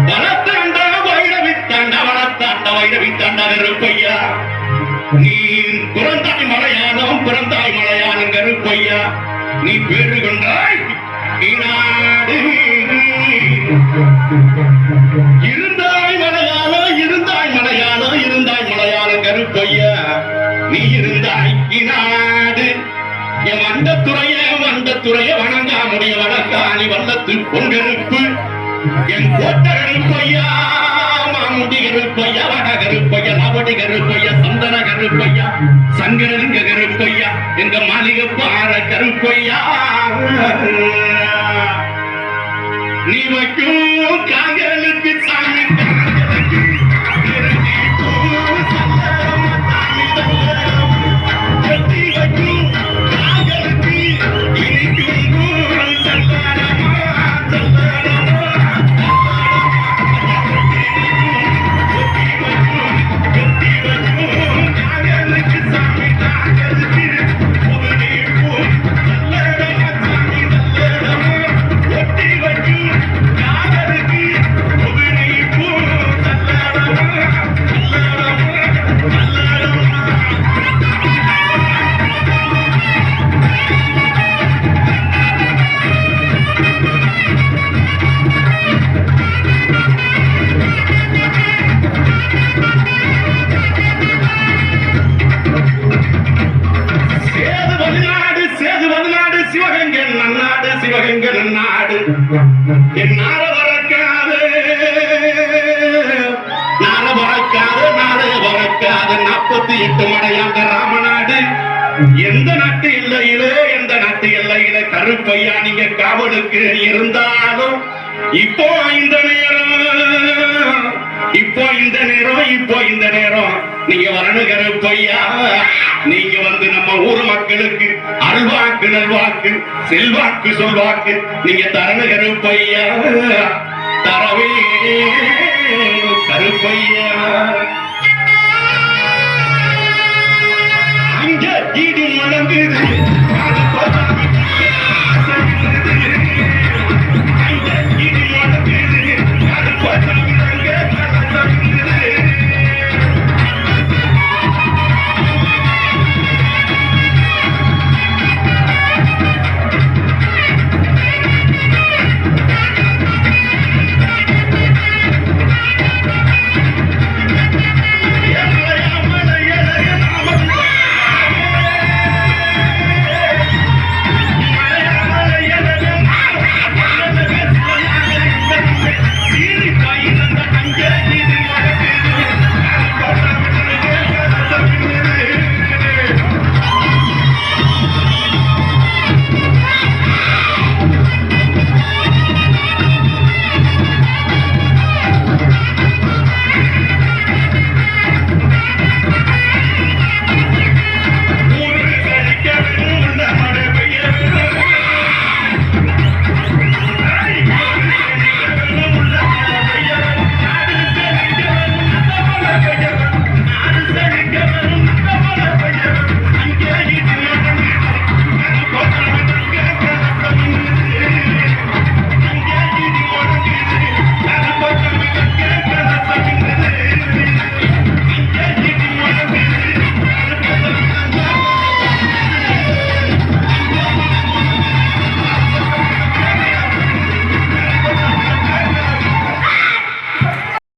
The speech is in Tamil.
வளர்த்தாண்ட வைரவித்தாண்ட வளர்த்தாண்ட வைரவித்தாண்ட கருப்பையா நீ பிறந்தாய் மலையாளம் பிறந்தாய் மலையாளம் கருப்பையா நீ பேரு கொண்டாய் நாடு இருந்தாய் மலையாளம் இருந்தாய் மலையாளம் இருந்தாய் மலையாளம் கருப்பையா நீ இருந்தாய் நாடு என் வண்டத்துறைய வணங்கா முடிய வணக்காணி வல்லத்து பொங்கருப்பு என் கோட்ட கருப்பையா மாமுடி கருப்பையா வட கருப்பையா நவடி கருப்பையா சந்தன கருப்பையா சங்கரலிங்க கருப்பையா எங்க மாளிகை பாற கருப்பையா நீ வைக்கும் காங்கலுக்கு சாமி ராமநாடு எந்த நாட்டு எல்லையிலே எந்த நாட்டு எல்லையில கருப்பையா நீங்க காவலுக்கு இருந்தாலும் இப்போ இந்த நேரம் நீங்க வரணும் கருப்பையா நீங்க வந்து நம்ம ஊர் மக்களுக்கு அல்வாக்கு நல்வாக்கு செல்வாக்கு சொல்வாக்கு நீங்க தரணும் கருப்பையா தரவே கருப்பையா அங்க இடி முழங்குது